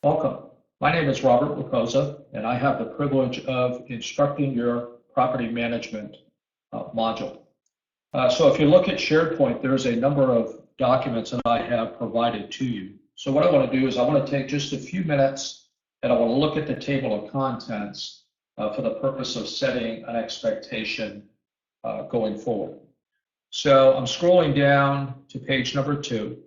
Welcome. My name is Robert Raposa, and I have the privilege of instructing your property management module. So if you look at SharePoint, there's a number of documents that I have provided to you. So what I want to do is I want to take just a few minutes and I want to look at the table of contents for the purpose of setting an expectation going forward. So I'm scrolling down to page number 2.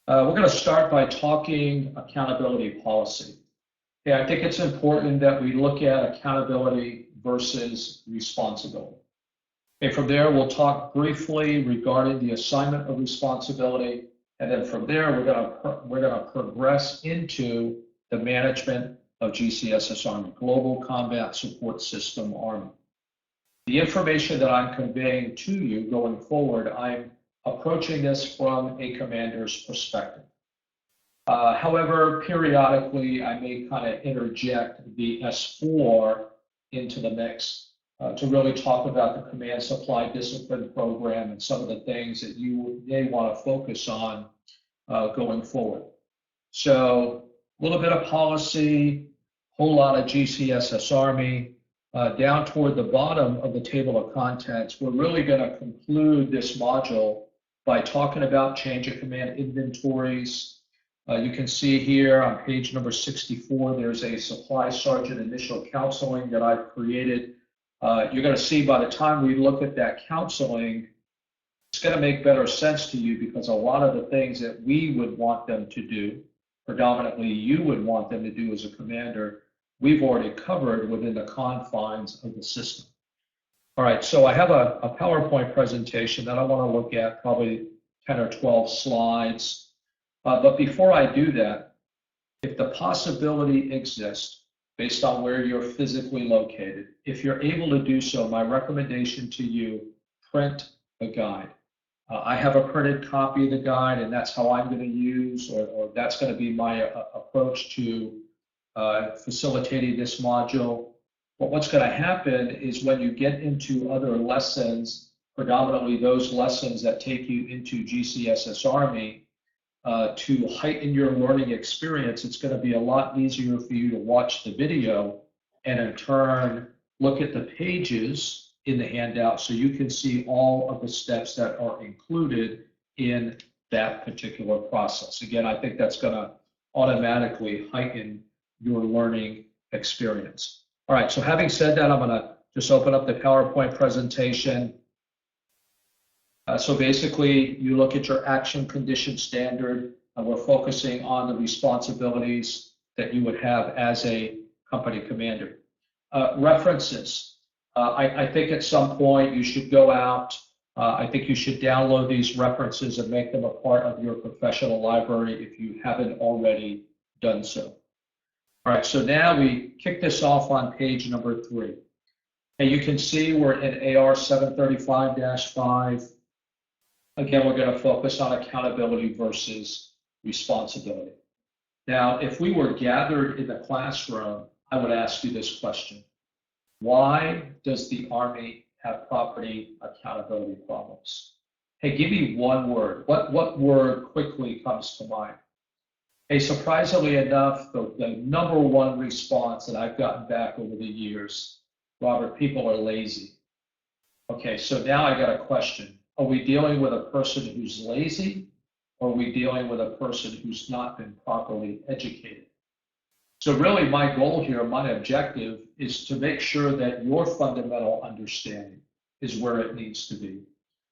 We're going to start by talking accountability policy. Okay, I think it's important that we look at accountability versus responsibility. Okay, from there, we'll talk briefly regarding the assignment of responsibility, and then from there, we're going to progress into the management of GCSS Army, Global Combat Support System Army. The information that I'm conveying to you going forward, I'm approaching this from a commander's perspective. However, periodically, I may kind of interject the S4 into the mix to really talk about the Command Supply Discipline Program and some of the things that you may want to focus on going forward. So a little bit of policy, whole lot of GCSS Army. Down toward the bottom of the table of contents, we're really going to conclude this module by talking about change of command inventories. You can see here on page number 64, there's a supply sergeant initial counseling that I've created. You're going to see by the time we look at that counseling, it's going to make better sense to you because a lot of the things that we would want them to do, predominantly you would want them to do as a commander, we've already covered within the confines of the system. All right, so I have a PowerPoint presentation that I want to look at, probably 10 or 12 slides. But before I do that, if the possibility exists, based on where you're physically located, if you're able to do so, my recommendation to you, print the guide. I have a printed copy of the guide, and that's how I'm going to use, or that's going to be my approach to facilitating this module. But what's going to happen is when you get into other lessons, predominantly those lessons that take you into GCSS Army, to heighten your learning experience, it's going to be a lot easier for you to watch the video and in turn look at the pages in the handout so you can see all of the steps that are included in that particular process. Again, I think that's going to automatically heighten your learning experience. All right, so having said that, I'm going to just open up the PowerPoint presentation. So basically, you look at your action condition standard, and we're focusing on the responsibilities that you would have as a company commander. References. I think at some point you should go out. I think you should download these references and make them a part of your professional library if you haven't already done so. All right, so now we kick this off on page number 3. And you can see we're in AR 735-5. Again, we're going to focus on accountability versus responsibility. Now, if we were gathered in the classroom, I would ask you this question. Why does the Army have property accountability problems? Hey, give me one word. What word quickly comes to mind? Hey, surprisingly enough, the number one response that I've gotten back over the years, Robert, people are lazy. Okay, so now I got a question. Are we dealing with a person who's lazy, or are we dealing with a person who's not been properly educated? So really my goal here, my objective, is to make sure that your fundamental understanding is where it needs to be.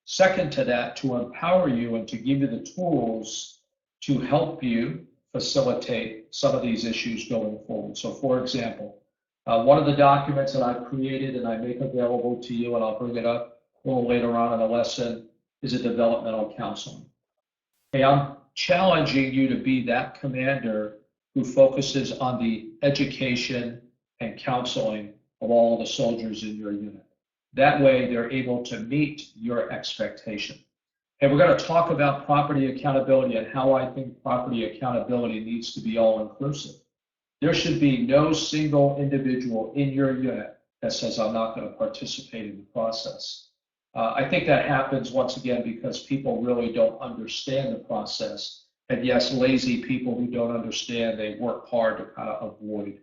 Second to that, to empower you and to give you the tools to help you facilitate some of these issues going forward. So for example, one of the documents that I've created and I make available to you, and I'll bring it up a little later on in the lesson, is a developmental counseling. Hey, I'm challenging you to be that commander who focuses on the education and counseling of all the soldiers in your unit. That way they're able to meet your expectation. And we're going to talk about property accountability and how I think property accountability needs to be all-inclusive. There should be no single individual in your unit that says, I'm not going to participate in the process. I think that happens once again because people really don't understand the process And yes, lazy people who don't understand, they work hard to kind of avoid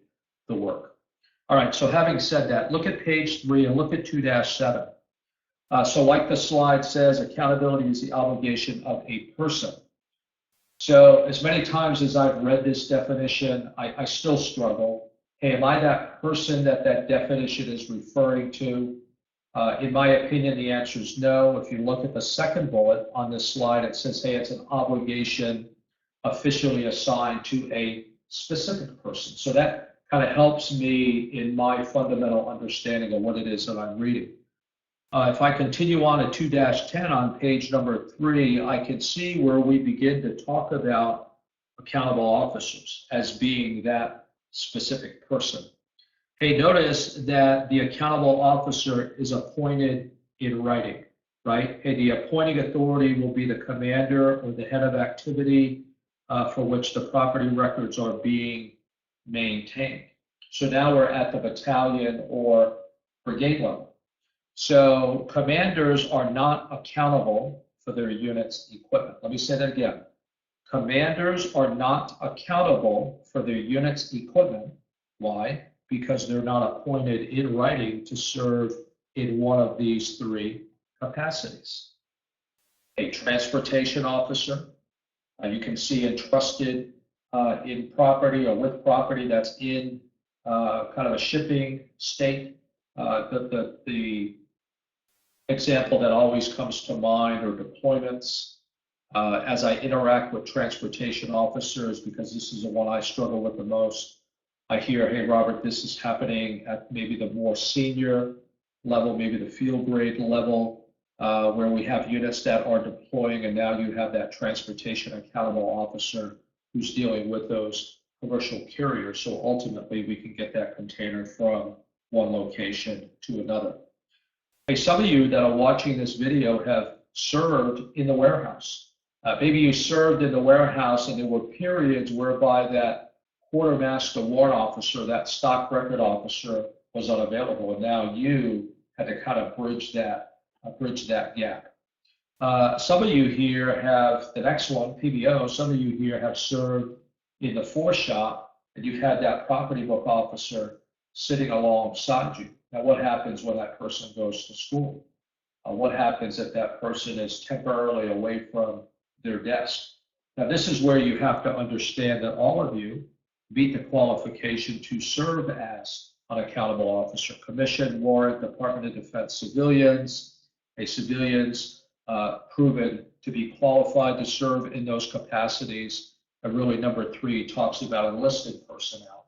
the work. All right, so having said that, look at page 3 and look at 2-7. So like the slide says, accountability is the obligation of a person. So as many times as I've read this definition, I still struggle. Hey, am I that person that that definition is referring to? In my opinion, the answer is no. If you look at the second bullet on this slide, it says, hey, it's an obligation officially assigned to a specific person. So that kind of helps me in my fundamental understanding of what it is that I'm reading. If I continue on to 2-10 on page number 3, I can see where we begin to talk about accountable officers as being that specific person. Hey, notice that the accountable officer is appointed in writing, right? Hey, the appointing authority will be the commander or the head of activity for which the property records are being maintained. So now we're at the battalion or brigade level. So commanders are not accountable for their unit's equipment. Let me say that again. Commanders are not accountable for their unit's equipment. Why? Because they're not appointed in writing to serve in one of these 3 capacities. A transportation officer, you can see entrusted in property or with property that's in kind of a shipping state. The example that always comes to mind are deployments. As I interact with transportation officers, because this is the one I struggle with the most, I hear, hey, Robert, this is happening at maybe the more senior level, maybe the field grade level, where we have units that are deploying, and now you have that transportation accountable officer who's dealing with those commercial carriers. So ultimately, we can get that container from one location to another. Hey, some of you that are watching this video have served in the warehouse. Maybe you served in the warehouse and there were periods whereby that quartermaster warrant officer, that stock record officer was unavailable, and now you had to kind of bridge that gap. Some of you here have, the next one, PBO, some of you here have served in the foreshop, and you've had that property book officer sitting alongside you. Now, what happens when that person goes to school? What happens if that person is temporarily away from their desk? Now, this is where you have to understand that all of you meet the qualification to serve as an accountable officer. Commission, warrant, Department of Defense civilians, civilians proven to be qualified to serve in those capacities. And really, number 3 talks about enlisted personnel.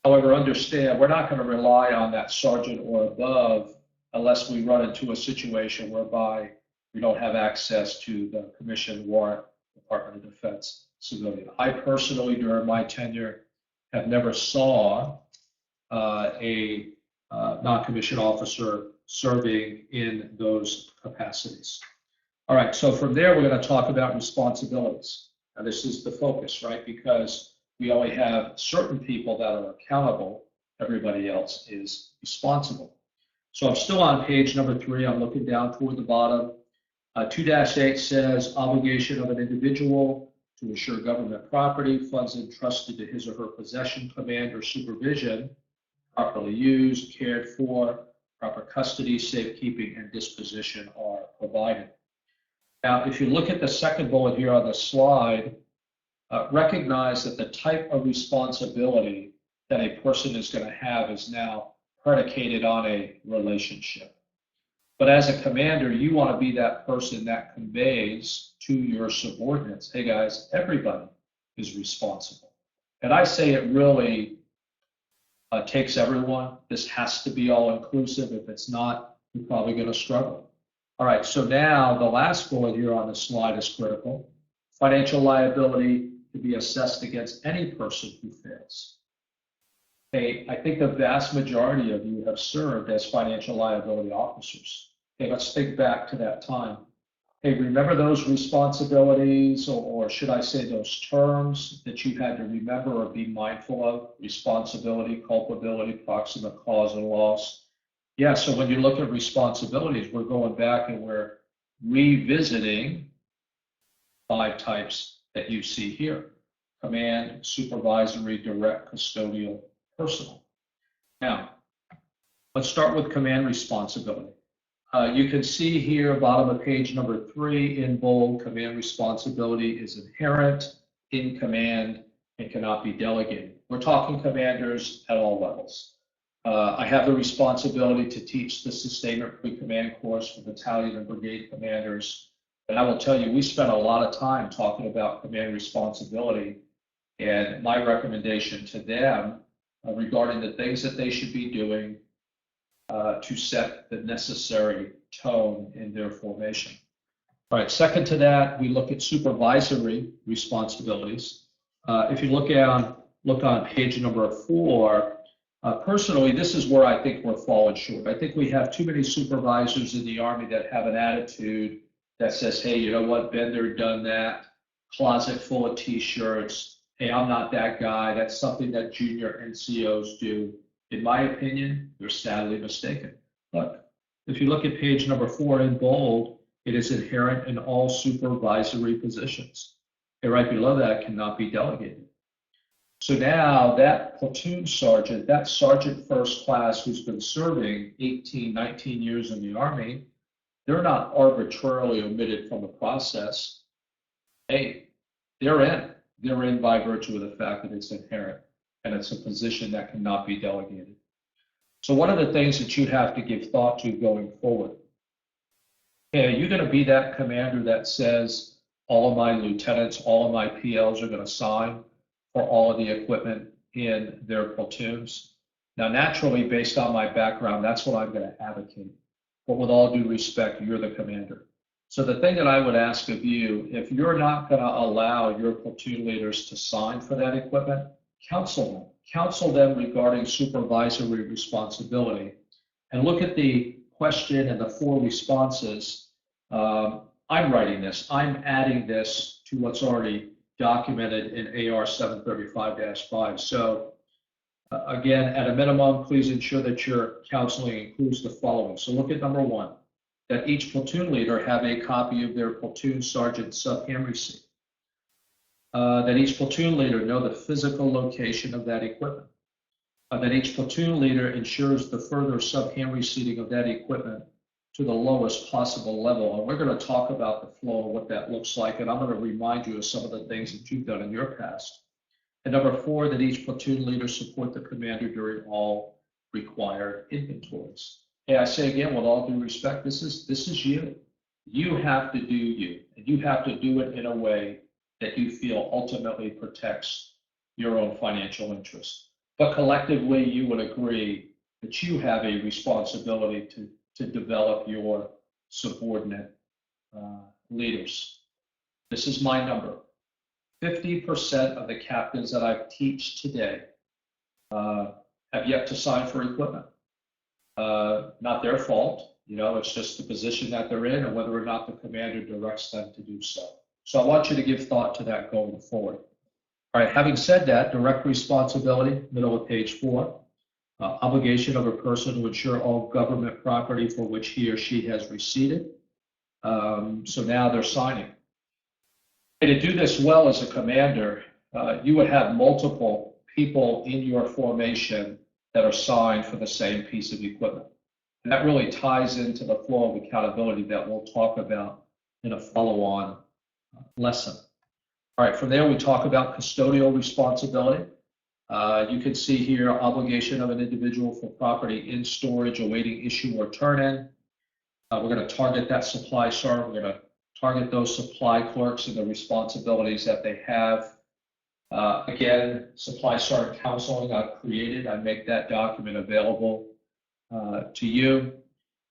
However, understand, we're not going to rely on that sergeant or above unless we run into a situation whereby we don't have access to the commission, warrant, Department of Defense civilian. I personally, during my tenure, have never saw a non-commissioned officer serving in those capacities. All right, so from there, we're going to talk about responsibilities. Now, this is the focus, right? Because we only have certain people that are accountable. Everybody else is responsible. So I'm still on page number 3. I'm looking down toward the bottom. 2-8 says obligation of an individual to ensure government property, funds entrusted to his or her possession, command, or supervision, properly used, cared for, proper custody, safekeeping, and disposition are provided. Now, if you look at the second bullet here on the slide, recognize that the type of responsibility that a person is going to have is now predicated on a relationship. But as a commander, you want to be that person that conveys to your subordinates, hey guys, everybody is responsible. And I say it really takes everyone. This has to be all inclusive. If it's not, you're probably going to struggle. All right, so now the last bullet here on the slide is critical. Financial liability to be assessed against any person who fails. Hey, I think the vast majority of you have served as financial liability officers. Okay, let's think back to that time. Hey, remember those responsibilities, or should I say those terms that you had to remember or be mindful of? Responsibility, culpability, proximate cause and loss. Yeah, so when you look at responsibilities, we're going back and we're revisiting 5 types that you see here: command, supervisory, direct, custodial, personal. Now, let's start with command responsibility. You can see here, bottom of page number 3 in bold, command responsibility is inherent in command and cannot be delegated. We're talking commanders at all levels. I have the responsibility to teach the sustainment pre-command course for battalion and brigade commanders. And I will tell you, we spent a lot of time talking about command responsibility, and my recommendation to them regarding the things that they should be doing to set the necessary tone in their formation. All right, second to that, we look at supervisory responsibilities. If you look on page number 4, personally, this is where I think we're falling short. I think we have too many supervisors in the Army that have an attitude that says, hey, you know what, been there, done that, closet full of t-shirts, hey, I'm not that guy, that's something that junior NCOs do. In my opinion, you're sadly mistaken. Look, if you look at page number 4 in bold, it is inherent in all supervisory positions. And right below that, cannot be delegated. So now that platoon sergeant, that sergeant first class who's been serving 18, 19 years in the Army, they're not arbitrarily omitted from the process. Hey, they're in. They're in by virtue of the fact that it's inherent, and it's a position that cannot be delegated. So one of the things that you have to give thought to going forward, hey, are you going to be that commander that says all of my lieutenants, all of my PLs are going to sign for all of the equipment in their platoons? Now, naturally, based on my background, that's what I'm going to advocate. But with all due respect, you're the commander. So the thing that I would ask of you, if you're not going to allow your platoon leaders to sign for that equipment, counsel them. Counsel them regarding supervisory responsibility. And look at the question and the 4 responses. I'm writing this. I'm adding this to what's already documented in AR 735-5. So again, at a minimum, please ensure that your counseling includes the following. So look at number 1, that each platoon leader have a copy of their platoon sergeant sub-ham receipt. That each platoon leader know the physical location of that equipment. That each platoon leader ensures the further sub-ham receipting of that equipment to the lowest possible level. And we're going to talk about the flow and what that looks like, and I'm going to remind you of some of the things that you've done in your past. And number 4, that each platoon leader support the commander during all required inventories. Hey, I say again, with all due respect, this is you. You have to do you, and you have to do it in a way that you feel ultimately protects your own financial interests. But collectively, you would agree that you have a responsibility to develop your subordinate leaders. This is my number. 50% of the captains that I teach today have yet to sign for equipment. Not their fault, it's just the position that they're in and whether or not the commander directs them to do so. So I want you to give thought to that going forward. All right, having said that, direct responsibility, middle of page 4, obligation of a person to ensure all government property for which he or she has receipted. So now they're signing. And to do this well as a commander, you would have multiple people in your formation that are signed for the same piece of equipment. And that really ties into the flow of accountability that we'll talk about in a follow-on lesson. All right, from there we talk about custodial responsibility. You can see here obligation of an individual for property in storage awaiting issue or turn-in. We're going to target that supply sergeant. We're going to target those supply clerks and the responsibilities that they have. Again, supply sergeant counseling I've created. I make that document available to you.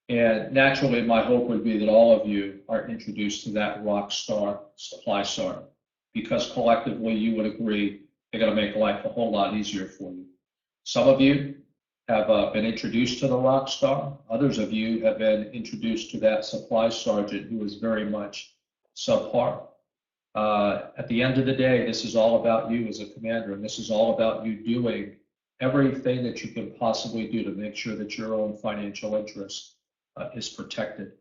And naturally, my hope would be that all of you are introduced to that rock star supply sergeant, because collectively you would agree they're going to make life a whole lot easier for you. Some of you have been introduced to the rock star. Others of you have been introduced to that supply sergeant who is very much subpar. At the end of the day, this is all about you as a commander, and this is all about you doing everything that you can possibly do to make sure that your own financial interest is protected.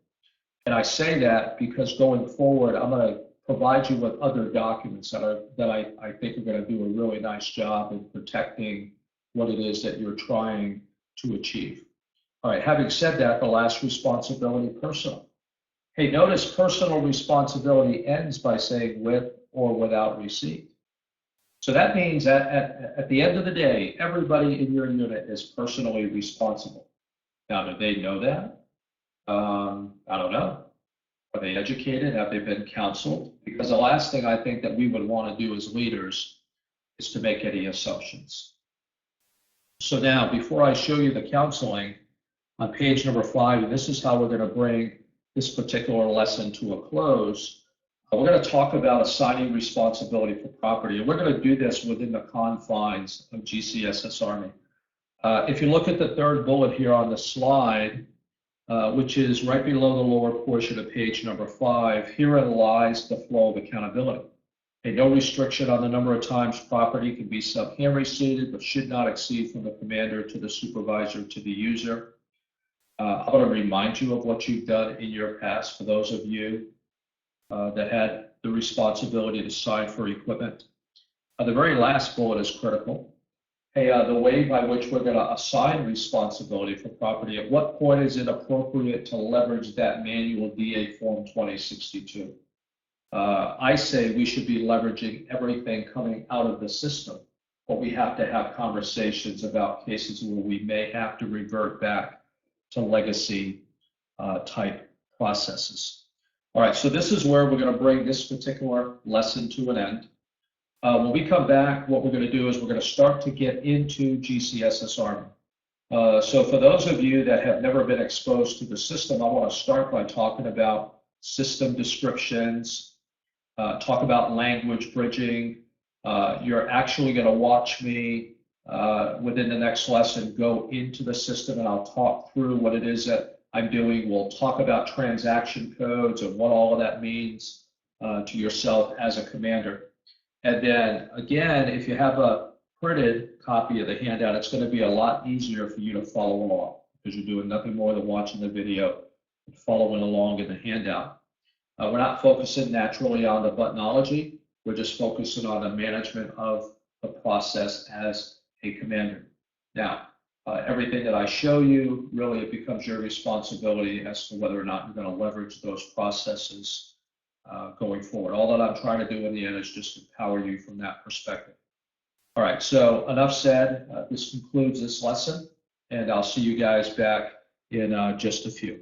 And I say that because going forward, I'm going to provide you with other documents that I think are going to do a really nice job in protecting what it is that you're trying to achieve. All right, having said that, the last responsibility, personal. Hey, notice personal responsibility ends by saying with or without receipt. So that means that at the end of the day, everybody in your unit is personally responsible. Now, do they know that? I don't know. Are they educated? Have they been counseled? Because the last thing I think that we would want to do as leaders is to make any assumptions. So now, before I show you the counseling, on page number 5, and this is how we're going to bring this particular lesson to a close, we're going to talk about assigning responsibility for property. And we're going to do this within the confines of GCSS Army. If you look at the third bullet here on the slide, which is right below the lower portion of page number 5, herein lies the flow of accountability. Okay, no restriction on the number of times property can be sub-hand receipted, but should not exceed from the commander to the supervisor to the user. I want to remind you of what you've done in your past for those of you that had the responsibility to sign for equipment. The very last bullet is critical. Hey, the way by which we're going to assign responsibility for property, at what point is it appropriate to leverage that manual DA Form 2062? I say we should be leveraging everything coming out of the system, but we have to have conversations about cases where we may have to revert back to legacy type processes. All right, so this is where we're going to bring this particular lesson to an end. When we come back, what we're going to do is we're going to start to get into GCSS Army. So for those of you that have never been exposed to the system, I want to start by talking about system descriptions, talk about language bridging. You're actually going to watch me within the next lesson go into the system, and I'll talk through what it is that I'm doing. We'll talk about transaction codes and what all of that means to yourself as a commander. And then again, if you have a printed copy of the handout, it's going to be a lot easier for you to follow along because you're doing nothing more than watching the video and following along in the handout. We're not focusing naturally on the buttonology. We're just focusing on the management of the process as a commander. Now, everything that I show you, really it becomes your responsibility as to whether or not you're going to leverage those processes going forward. All that I'm trying to do in the end is just empower you from that perspective. All right, so enough said. This concludes this lesson, and I'll see you guys back in just a few.